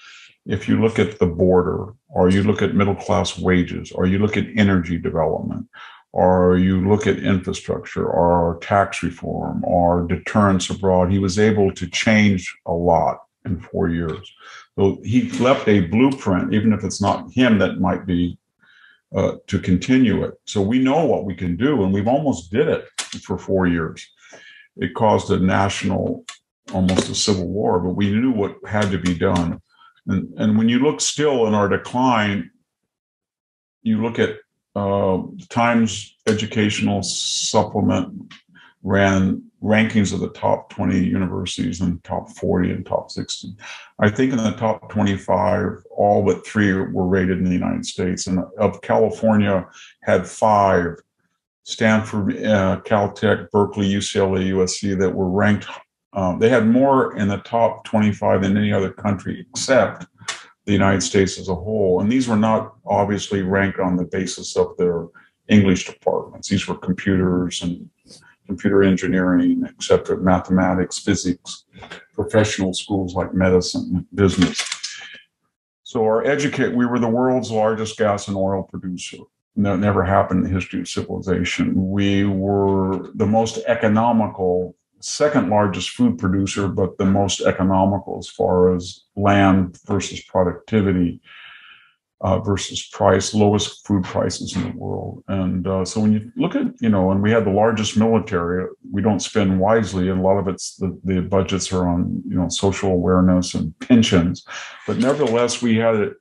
if you look at the border, or you look at middle-class wages, or you look at energy development, or you look at infrastructure, or tax reform, or deterrence abroad, he was able to change a lot in 4 years. So he left a blueprint, even if it's not him that might be to continue it. So we know what we can do, and we've almost did it for 4 years. It caused a national, almost a civil war, but we knew what had to be done. And when you look still in our decline, you look at Times Educational Supplement ran rankings of the top 20 universities and top 40 and top 60. I think in the top 25, all but 3 were rated in the United States. And of California had 5, Stanford, Caltech, Berkeley, UCLA, USC, that were ranked. They had more in the top 25 than any other country except the United States as a whole. And these were not obviously ranked on the basis of their English departments. These were computers and computer engineering, et cetera, mathematics, physics, professional schools like medicine, business. So we were the world's largest gas and oil producer. That never happened in the history of civilization. We were the most economical, second largest food producer, but the most economical as far as land versus productivity versus price, lowest food prices in the world. And so when you look at, and we had the largest military, we don't spend wisely. And a lot of it's the budgets are on, social awareness and pensions. But nevertheless, we had it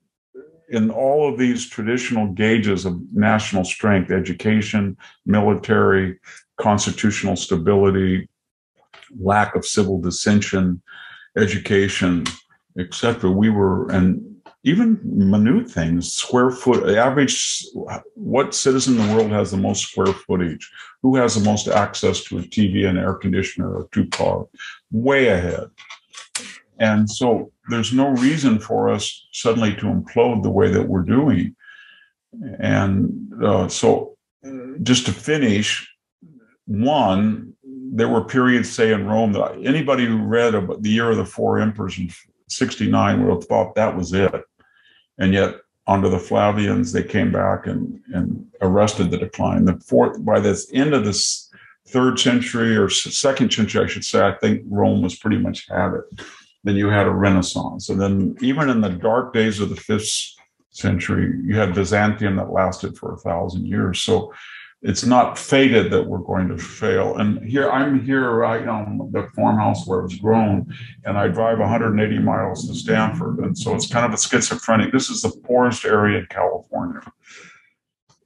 in all of these traditional gauges of national strength: education, military, constitutional stability, lack of civil dissension, education, etc. We were, and even minute things, square foot, average, what citizen in the world has the most square footage? Who has the most access to a TV and air conditioner or 2-car? Way ahead. And so there's no reason for us suddenly to implode the way that we're doing. And so just to finish, one, there were periods, say, in Rome that anybody who read about the Year of the Four Emperors in 69 would have thought that was it. And yet, under the Flavians, they came back and arrested the decline. By the end of this 3rd century or 2nd century, I should say, I think Rome was pretty much had it. Then you had a Renaissance. And then even in the dark days of the 5th century, you had Byzantium that lasted for 1,000 years. So it's not fated that we're going to fail. And I'm here right on the farmhouse where it was grown, and I drive 180 miles to Stanford. And so it's kind of a schizophrenic. This is the poorest area in California.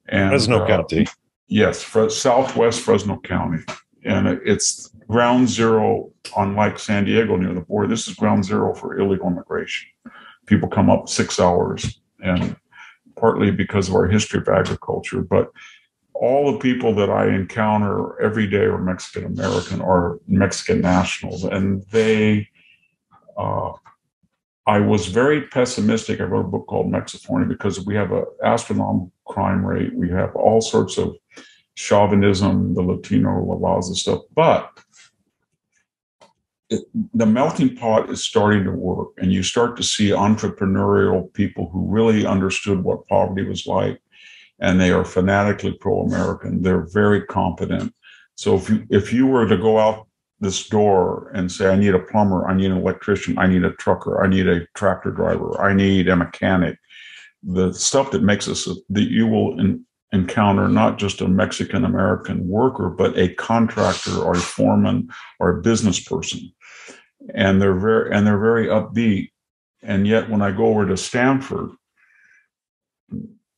And, Fresno County. Yes, southwest Fresno County. And it's ground zero, unlike San Diego near the border. This is ground zero for illegal immigration. people come up 6 hours, and partly because of our history of agriculture. But all the people that I encounter every day are Mexican American or Mexican nationals, and they. I was very pessimistic. I wrote a book called Mexifornia because we have an astronomical crime rate. We have all sorts of chauvinism, the Latino, La Raza stuff. But the melting pot is starting to work, and you start to see entrepreneurial people who really understood what poverty was like, and they are fanatically pro-American. They're very competent. So if you were to go out this door and say, I need a plumber, I need an electrician, I need a trucker, I need a tractor driver, I need a mechanic, the stuff that makes us, that you will encounter not just a Mexican American worker, but a contractor or a foreman or a business person. And they're very upbeat. And yet when I go over to Stanford,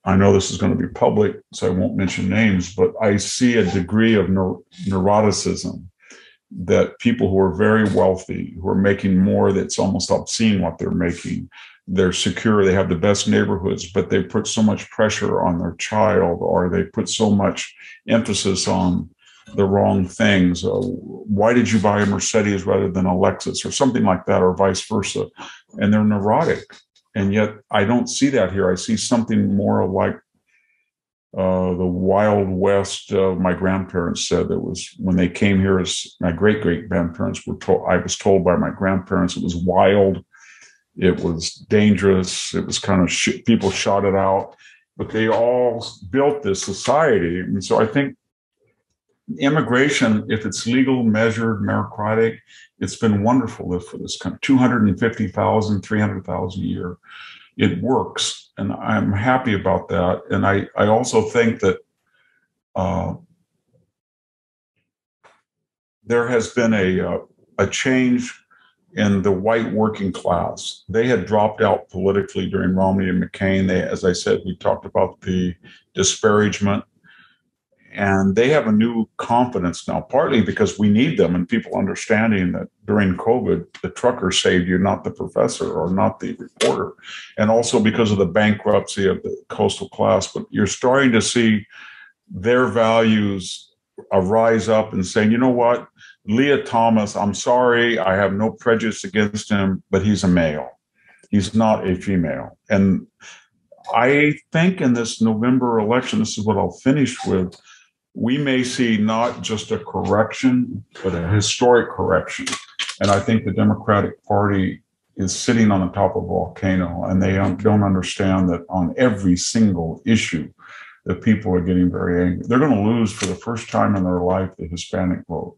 I know this is going to be public, so I won't mention names, but I see a degree of neuroticism that people who are very wealthy, who are making more, that's almost obscene what they're making. They're secure, they have the best neighborhoods, but they put so much pressure on their child, or they put so much emphasis on the wrong things. Why did you buy a Mercedes rather than a Lexus, or something like that, or vice versa? And they're neurotic. And yet I don't see that here. I see something more like the Wild West. My grandparents said it was when they came here, as my great-great-grandparents were told. I was told by my grandparents it was wild, it was dangerous, it was kind of people shot it out, but they all built this society. And so I think immigration, if it's legal, measured, meritocratic, it's been wonderful for this country. 250,000, 300,000 a year. It works, and I'm happy about that. And I also think that there has been a change in the white working class. They had dropped out politically during Romney and McCain. As I said, we talked about the disparagement. And they have a new confidence now, partly because we need them and people understanding that during COVID, the trucker saved you, not the professor or not the reporter. And also because of the bankruptcy of the coastal class. But you're starting to see their values rise up and saying, you know what, Leah Thomas, I'm sorry, I have no prejudice against him, but he's a male. He's not a female. And I think in this November election, this is what I'll finish with, we may see not just a correction, but a historic correction. And I think the Democratic Party is sitting on the top of a volcano, and they don't understand that on every single issue, that people are getting very angry. They're going to lose for the first time in their life the Hispanic vote,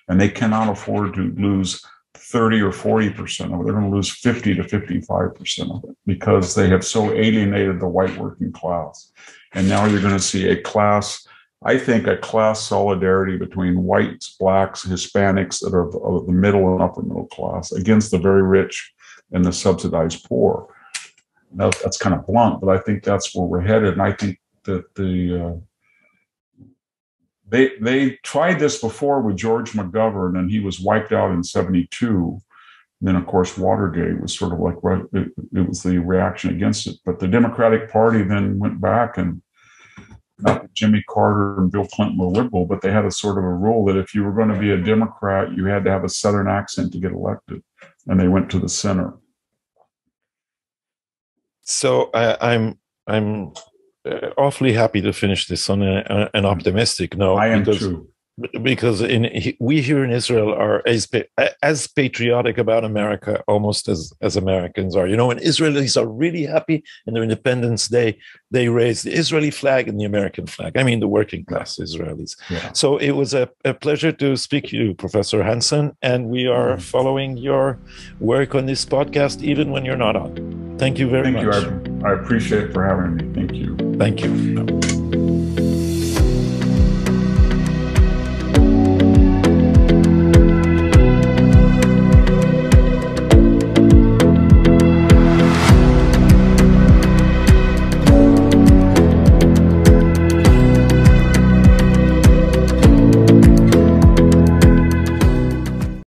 and they cannot afford to lose 30 or 40% of it. They're going to lose 50 to 55% of it because they have so alienated the white working class. And now you're going to see a class solidarity between whites, blacks, Hispanics that are of the middle and upper middle class against the very rich and the subsidized poor. Now, that's kind of blunt, but I think that's where we're headed. And I think that they tried this before with George McGovern, and he was wiped out in 1972. Then, of course, Watergate was sort of like, it was the reaction against it. But the Democratic Party then went back, and not that Jimmy Carter and Bill Clinton were liberal, but they had a sort of a rule that if you were going to be a Democrat, you had to have a Southern accent to get elected. And they went to the center. So I'm awfully happy to finish this on an optimistic note. I am too. Because we here in Israel are as patriotic about America almost as Americans are. You know, when Israelis are really happy in their Independence Day, they raise the Israeli flag and the American flag. I mean, the working class Israelis. Yeah. So it was a pleasure to speak to you, Professor Hanson, and we are following your work on this podcast even when you're not on. Thank you very much. Thank you. I appreciate it for having me. Thank you. Thank you.